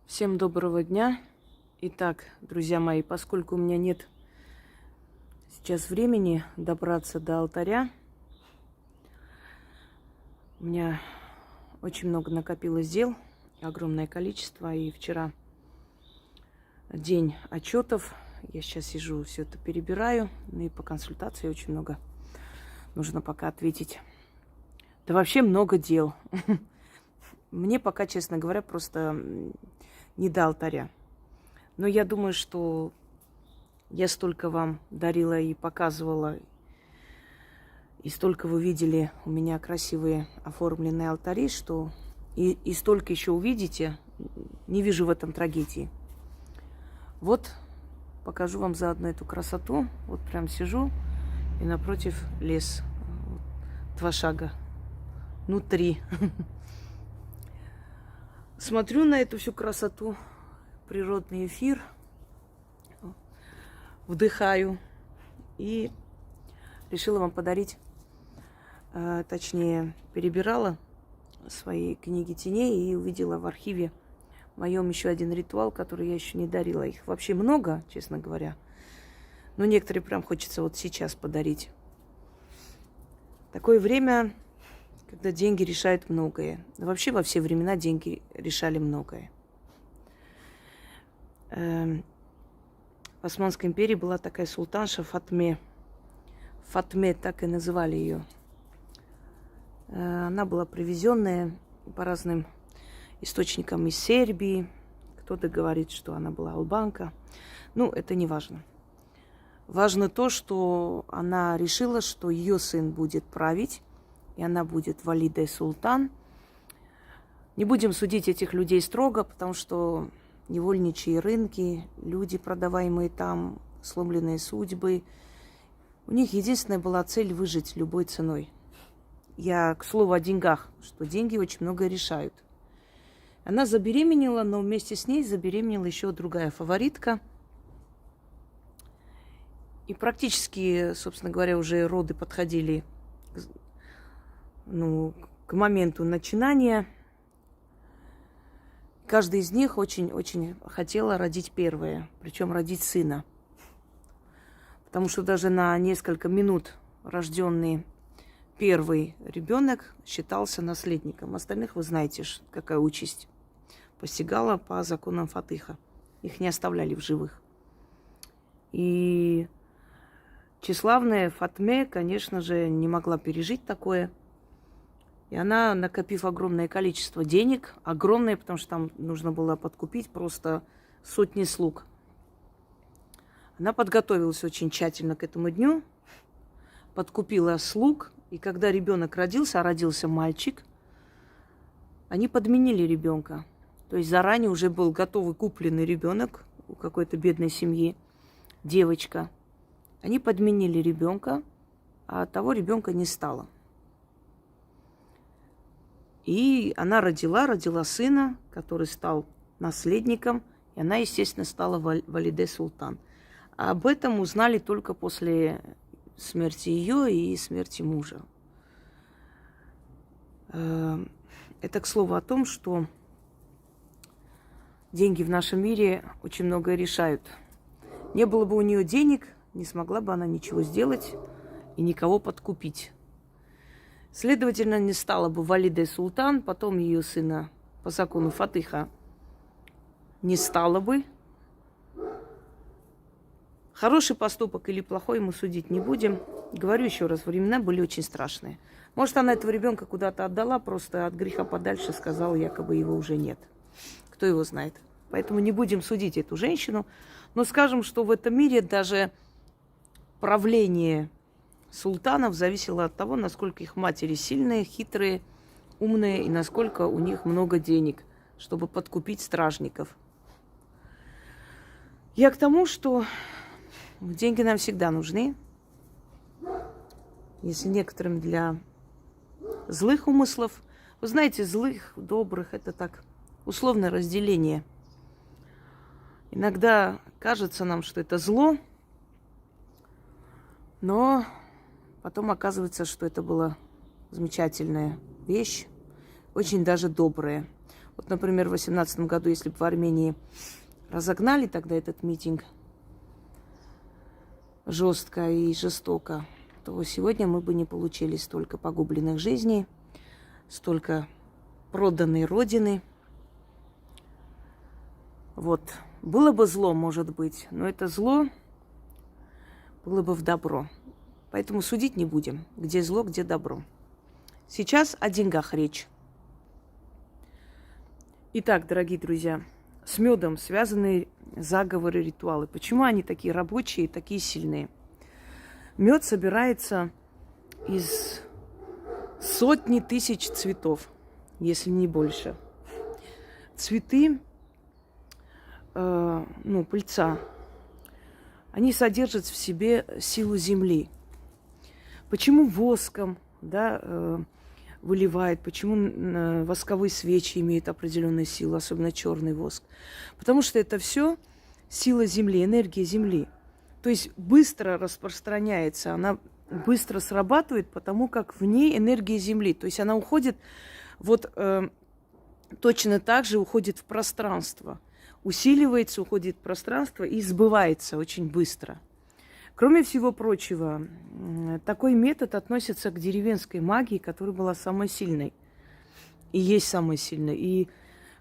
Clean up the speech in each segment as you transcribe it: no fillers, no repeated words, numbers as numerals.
Всем доброго дня. Итак, друзья мои, поскольку у меня нет сейчас времени добраться до алтаря, у меня очень много накопилось дел, огромное количество, и вчера день отчетов. Я сейчас сижу, все это перебираю, ну и по консультации очень много нужно пока ответить. Да вообще много дел. Мне пока, честно говоря, просто не до алтаря. Но я думаю, что я столько вам дарила и показывала, и столько вы видели у меня красивые оформленные алтари, что и столько еще увидите, не вижу в этом трагедии. Вот покажу вам заодно эту красоту. Вот прям сижу, и напротив лес. 2 шага. Ну, 3. Смотрю на эту всю красоту, природный эфир, вдыхаю и решила вам подарить, точнее, перебирала свои книги теней и увидела в архиве моем еще один ритуал, который я еще не дарила. Их вообще много, честно говоря, но некоторые прям хочется вот сейчас подарить. Такое время, когда деньги решают многое. Вообще во все времена деньги решали многое. В Османской империи была такая султанша Фатме. Фатме, так и называли ее. Она была привезенная по разным источникам из Сербии. Кто-то говорит, что она была албанка. Ну, это не важно. Важно то, что она решила, что ее сын будет править, и она будет валидой султан. Не будем судить этих людей строго, потому что невольничьи рынки, люди, продаваемые там, сломленные судьбы. У них единственная была цель выжить любой ценой. Я, к слову, о деньгах, что деньги очень многое решают. Она забеременела, но вместе с ней забеременела еще другая фаворитка. И практически, собственно говоря, уже роды подходили к моменту начинания. Каждый из них очень-очень хотела родить первое, причем родить сына. Потому что даже на несколько минут рожденный первый ребенок считался наследником. Остальных вы знаете, какая участь постигала по законам Фатыха. Их не оставляли в живых. И тщеславная Фатме, конечно же, не могла пережить такое. И она, накопив огромное количество денег, огромное, потому что там нужно было подкупить просто сотни слуг, она подготовилась очень тщательно к этому дню, подкупила слуг, и когда ребенок родился, а родился мальчик, они подменили ребенка. То есть заранее уже был готовый купленный ребенок у какой-то бедной семьи, девочка. Они подменили ребенка, а того ребенка не стало. И она родила сына, который стал наследником, и она, естественно, стала валидой султан. А об этом узнали только после смерти ее и смерти мужа. Это, к слову, о том, что деньги в нашем мире очень многое решают. Не было бы у нее денег, не смогла бы она ничего сделать и никого подкупить. Следовательно, не стала бы валидой султан, потом ее сына по закону Фатыха не стало бы. Хороший поступок или плохой мы судить не будем. Говорю еще раз, времена были очень страшные. Может, она этого ребенка куда-то отдала, просто от греха подальше сказала, якобы его уже нет. Кто его знает. Поэтому не будем судить эту женщину. Но скажем, что в этом мире даже правление султанов зависело от того, насколько их матери сильные, хитрые, умные и насколько у них много денег, чтобы подкупить стражников. Я к тому, что деньги нам всегда нужны. Если некоторым для злых умыслов. Вы знаете, злых, добрых, это так, условное разделение. Иногда кажется нам, что это зло, но потом оказывается, что это была замечательная вещь, очень даже добрая. Вот, например, в 2018 году, если бы в Армении разогнали тогда этот митинг жестко и жестоко, то сегодня мы бы не получили столько погубленных жизней, столько проданной родины. Вот. Было бы зло, может быть, но это зло было бы в добро. Поэтому судить не будем, где зло, где добро. Сейчас о деньгах речь. Итак, дорогие друзья, с медом связаны заговоры, ритуалы. Почему они такие рабочие и такие сильные? Мед собирается из сотни тысяч цветов, если не больше. Цветы, пыльца, они содержат в себе силу земли. Почему воском, выливает, почему восковые свечи имеют определенную силу, особенно черный воск? Потому что это все сила земли, энергия земли. То есть быстро распространяется, она быстро срабатывает, потому как в ней энергия земли. То есть она уходит, точно так же уходит в пространство. Усиливается, уходит в пространство и сбывается очень быстро. Кроме всего прочего, такой метод относится к деревенской магии, которая была самой сильной. И есть самой сильной. И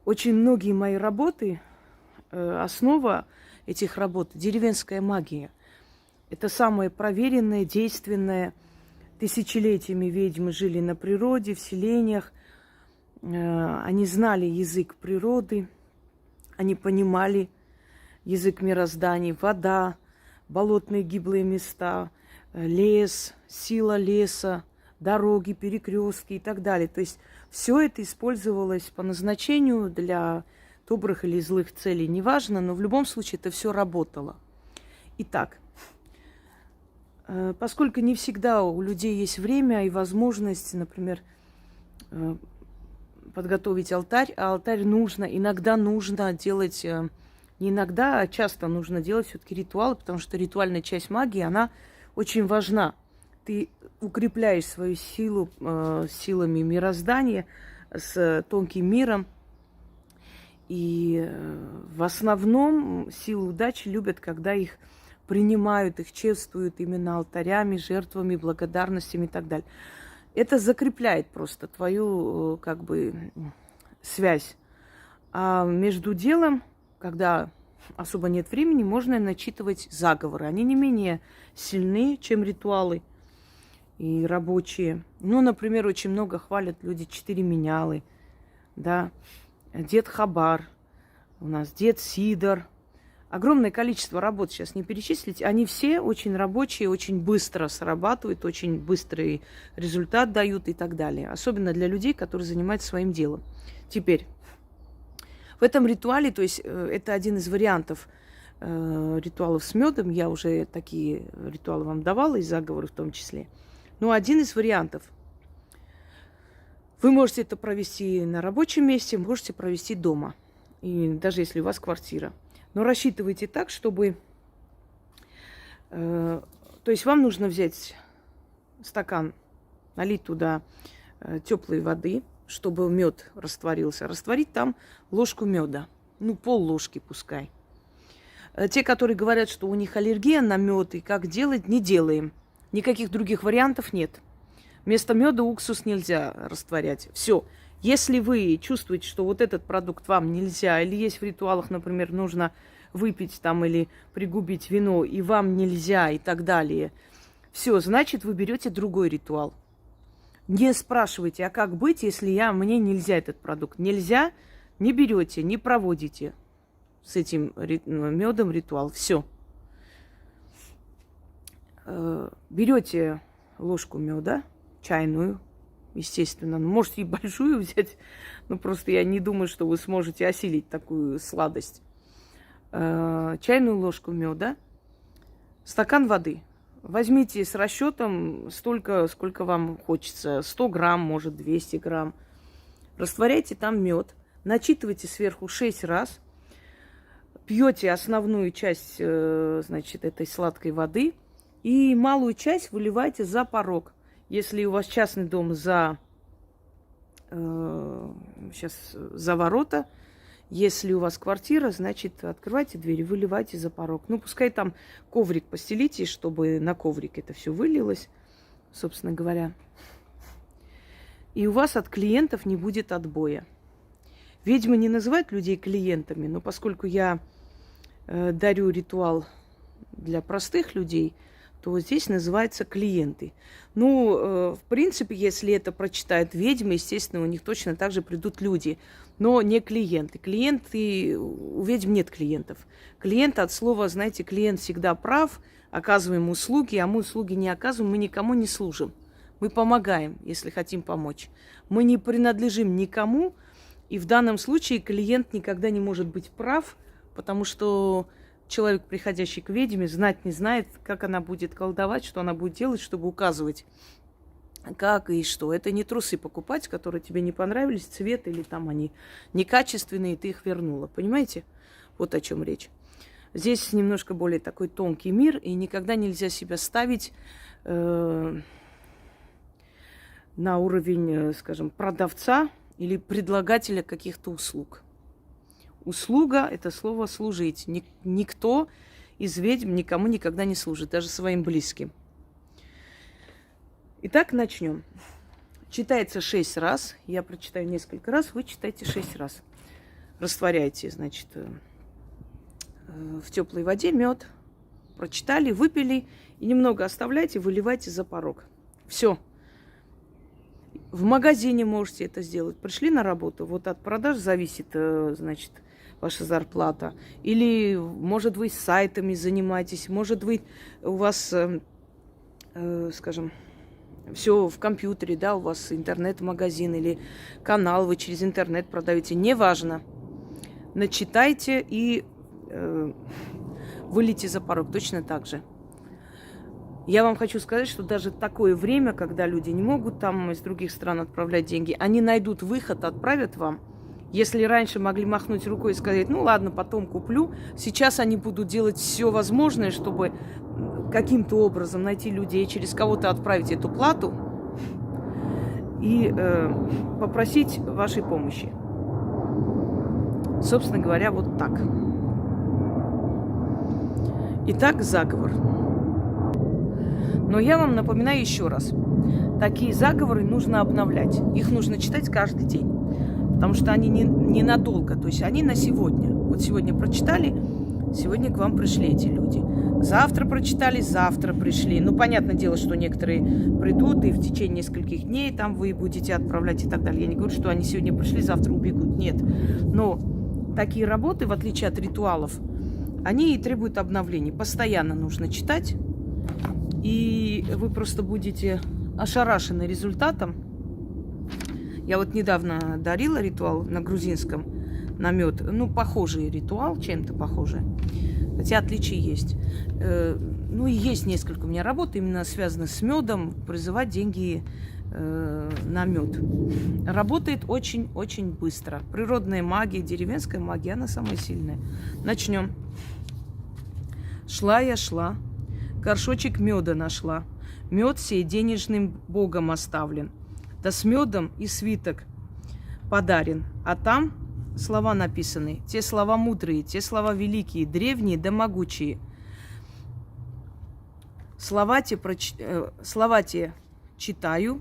очень многие мои работы, основа этих работ – деревенская магия. Это самое проверенное, действенное. Тысячелетиями ведьмы жили на природе, в селениях. Они знали язык природы, они понимали язык мироздания, вода, болотные гиблые места, лес, сила леса, дороги, перекрестки и так далее. То есть все это использовалось по назначению для добрых или злых целей, неважно, но в любом случае это все работало. Итак, поскольку не всегда у людей есть время и возможность, например, подготовить алтарь, а алтарь иногда нужно делать... Не иногда, а часто нужно делать все-таки ритуалы, потому что ритуальная часть магии, она очень важна. Ты укрепляешь свою силу силами мироздания, с тонким миром. И в основном силы удачи любят, когда их принимают, их чествуют именно алтарями, жертвами, благодарностями и так далее. Это закрепляет просто твою связь. А между делом, когда особо нет времени, можно начитывать заговоры. Они не менее сильны, чем ритуалы и рабочие. Например, очень много хвалят люди 4 менялы, Дед Хабар, у нас Дед Сидор. Огромное количество работ сейчас не перечислить. Они все очень рабочие, очень быстро срабатывают, очень быстрый результат дают и так далее. Особенно для людей, которые занимаются своим делом. Теперь... В этом ритуале, то есть это один из вариантов ритуалов с медом, я уже такие ритуалы вам давала, и заговоры в том числе. Но один из вариантов. Вы можете это провести на рабочем месте, можете провести дома, и даже если у вас квартира. Но рассчитывайте так, чтобы... то есть вам нужно взять стакан, налить туда теплой воды, чтобы мед растворился. Растворить там ложку меда. Пол-ложки пускай. Те, которые говорят, что у них аллергия на мед и как делать, не делаем. Никаких других вариантов нет. Вместо меда уксус нельзя растворять. Все. Если вы чувствуете, что вот этот продукт вам нельзя, или есть в ритуалах, например, нужно выпить там или пригубить вино, и вам нельзя, и так далее, все, значит, вы берете другой ритуал. Не спрашивайте, а как быть, если мне нельзя этот продукт? Нельзя, не берете, не проводите с этим медом ритуал. Все. Берете ложку меда, чайную, естественно. Можете и большую взять, но просто я не думаю, что вы сможете осилить такую сладость. Чайную ложку меда, стакан воды. Возьмите с расчетом столько, сколько вам хочется. 100 грамм, может, 200 грамм. Растворяйте там мед. Начитывайте сверху 6 раз. Пьете основную часть, этой сладкой воды. И малую часть выливайте за порог. Если у вас частный дом, за сейчас за ворота. Если у вас квартира, значит, открывайте двери, выливайте за порог. Ну, пускай там коврик постелите, чтобы на коврик это все вылилось, собственно говоря. И у вас от клиентов не будет отбоя. Ведьмы не называют людей клиентами, но поскольку я дарю ритуал для простых людей, то здесь называются клиенты. Ну, в принципе, если это прочитают ведьмы, естественно, у них точно так же придут люди, но не клиенты. Клиенты, у ведьм нет клиентов. Клиент от слова, знаете, клиент всегда прав, оказываем услуги, а мы услуги не оказываем, мы никому не служим. Мы помогаем, если хотим помочь. Мы не принадлежим никому, и в данном случае клиент никогда не может быть прав, потому что человек, приходящий к ведьме, знать не знает, как она будет колдовать, что она будет делать, чтобы указывать, как и что. Это не трусы покупать, которые тебе не понравились, цвет или там они некачественные, и ты их вернула. Понимаете? Вот о чем речь. Здесь немножко более такой тонкий мир, и никогда нельзя себя ставить на уровень, скажем, продавца или предлагателя каких-то услуг. Услуга – это слово «служить». Никто из ведьм никому никогда не служит, даже своим близким. Итак, начнем. Читается 6 раз. Я прочитаю несколько раз, вы читайте 6 раз. Растворяйте, значит, в теплой воде мед. Прочитали, выпили и немного оставляйте, выливайте за порог. Все. В магазине можете это сделать. Пришли на работу, вот от продаж зависит, значит, ваша зарплата. Или, может, вы сайтами занимаетесь, может, у вас, скажем, все в компьютере, да, у вас интернет-магазин или канал, вы через интернет продаете. Неважно. Начитайте и вылейте за порог. Точно так же. Я вам хочу сказать, что даже такое время, когда люди не могут там из других стран отправлять деньги, они найдут выход, отправят вам. Если раньше могли махнуть рукой и сказать, ну ладно, потом куплю, сейчас они будут делать все возможное, чтобы каким-то образом найти людей, через кого-то отправить эту плату и попросить вашей помощи. Собственно говоря, вот так. Итак, заговор. Но я вам напоминаю еще раз. Такие заговоры нужно обновлять. Их нужно читать каждый день. Потому что они не надолго. То есть они на сегодня. Вот сегодня прочитали, сегодня к вам пришли эти люди. Завтра прочитали, завтра пришли. Ну, понятное дело, что некоторые придут, и в течение нескольких дней там вы будете отправлять и так далее. Я не говорю, что они сегодня пришли, завтра убегут. Нет. Но такие работы, в отличие от ритуалов, они и требуют обновлений. Постоянно нужно читать. И вы просто будете ошарашены результатом. Я вот недавно дарила ритуал на грузинском, на мед. Ну, похожий ритуал, чем-то похожий. Хотя отличия есть. Ну, и есть несколько у меня работ, именно связанных с медом, призывать деньги на мед. Работает очень-очень быстро. Природная магия, деревенская магия, она самая сильная. Начнем. Шла я, шла. Горшочек меда нашла. Мед сей денежным богом оставлен. Да с медом и свиток подарен. А там слова написаны. Те слова мудрые, те слова великие, древние да могучие. Слова те читаю,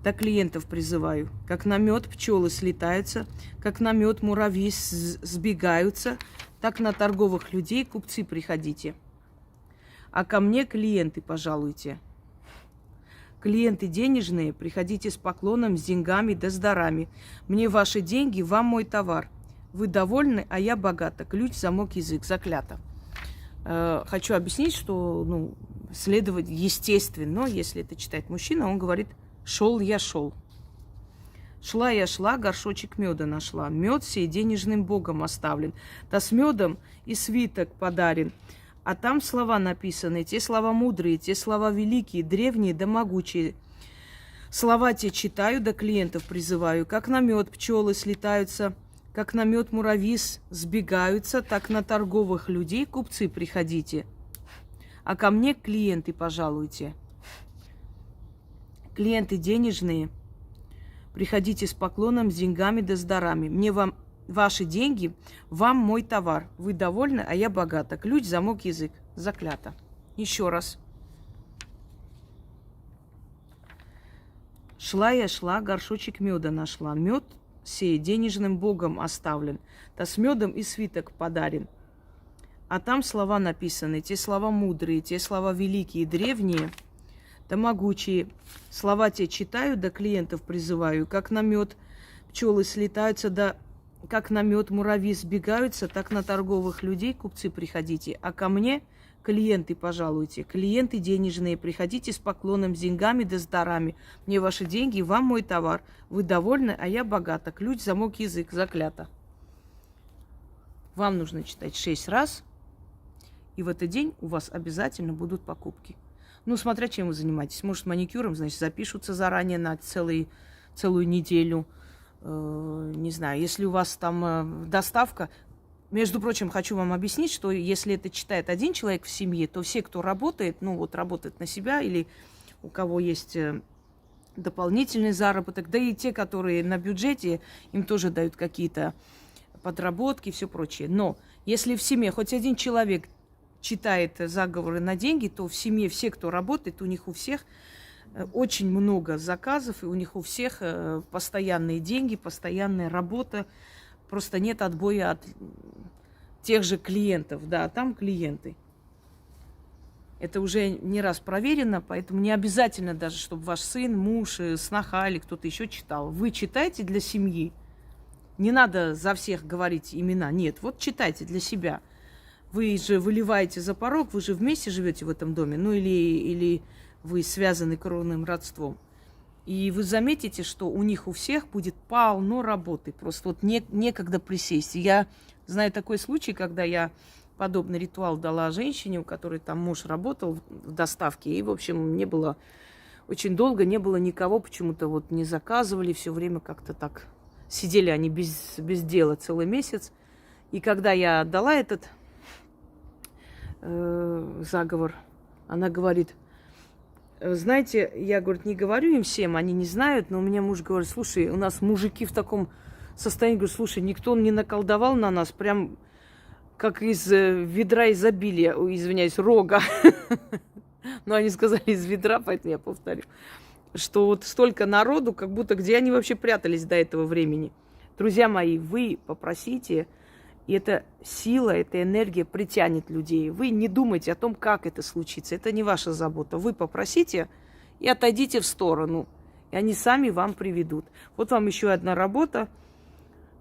да клиентов призываю. Как на мед пчелы слетаются, как на мед муравьи сбегаются, так на торговых людей купцы приходите. А ко мне клиенты пожалуйте. Клиенты денежные, приходите с поклоном, с деньгами да с дарами. Мне ваши деньги, вам мой товар. Вы довольны, а я богата. Ключ, замок, язык. Заклято. Хочу объяснить, что следовать естественно, если это читает мужчина, он говорит «шел я шел». Шла я шла, горшочек меда нашла. Мед сей денежным богом оставлен. Да с медом и свиток подарен. А там слова написаны, те слова мудрые, те слова великие, древние да могучие. Слова те читаю, да клиентов призываю. Как на мед пчелы слетаются, как на мед муравьи сбегаются, так на торговых людей купцы приходите. А ко мне клиенты пожалуйте. Клиенты денежные, Приходите с поклоном, с деньгами да с дарами. Мне вам ваши деньги, вам мой товар. Вы довольны, а я богата. Ключ, замок, язык. Заклято. Еще раз. Шла я, шла, горшочек меда нашла. Мед сей денежным богом оставлен. Да с медом и свиток подарен. А там слова написаны, те слова мудрые, те слова великие, древние, да могучие. Слова те читаю, да клиентов призываю. Как на мед пчелы слетаются, да как на мед муравьи сбегаются, так на торговых людей, купцы, приходите. А ко мне клиенты пожалуйте, клиенты денежные, приходите с поклоном, с деньгами да с дарами. Мне ваши деньги, вам мой товар. Вы довольны, а я богата. Ключ, замок, язык. Заклято. Вам нужно читать 6 раз, и в этот день у вас обязательно будут покупки. Ну, смотря чем вы занимаетесь. Может, маникюром, значит, запишутся заранее на целую неделю. Не знаю, если у вас там доставка. Между прочим, хочу вам объяснить, что если это читает один человек в семье, то все, кто работает, ну вот работает на себя или у кого есть дополнительный заработок, да и те, которые на бюджете, им тоже дают какие-то подработки и все прочее. Но если в семье хоть один человек читает заговоры на деньги, то в семье все, кто работает, у них у всех очень много заказов, и у них у всех постоянные деньги, постоянная работа. Просто нет отбоя от тех же клиентов. Да, там клиенты. Это уже не раз проверено, поэтому не обязательно даже, чтобы ваш сын, муж, сноха или кто-то еще читал. Вы читайте для семьи. Не надо за всех говорить имена. Нет, вот читайте для себя. Вы же выливаете за порог, вы же вместе живете в этом доме, ну или вы связаны кровным родством. И вы заметите, что у них у всех будет полно работы. Просто вот некогда присесть. Я знаю такой случай, когда я подобный ритуал дала женщине, у которой там муж работал в доставке. И, в общем, не было очень долго, не было никого, почему-то вот не заказывали. Все время как-то так сидели они без дела целый месяц. И когда я дала этот заговор, она говорит: знаете, я, говорит, не говорю им всем, они не знают, но у меня муж говорит: слушай, у нас мужики в таком состоянии, говорит, слушай, никто не наколдовал на нас, прям как из ведра изобилия, извиняюсь, рога. Но они сказали из ведра, поэтому я повторю, что вот столько народу, как будто где они вообще прятались до этого времени. Друзья мои, вы попросите, и эта сила, эта энергия притянет людей. Вы не думайте о том, как это случится. Это не ваша забота. Вы попросите и отойдите в сторону. И они сами вам приведут. Вот вам еще одна работа,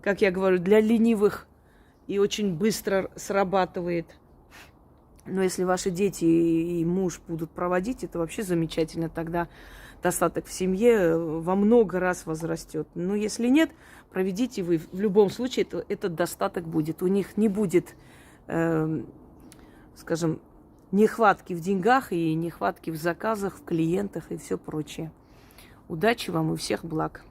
как я говорю, для ленивых. И очень быстро срабатывает. Но если ваши дети и муж будут проводить, это вообще замечательно. Тогда достаток в семье во много раз возрастет. Но если нет, проведите вы. В любом случае этот достаток будет. У них не будет, скажем, нехватки в деньгах и нехватки в заказах, в клиентах и все прочее. Удачи вам и всех благ.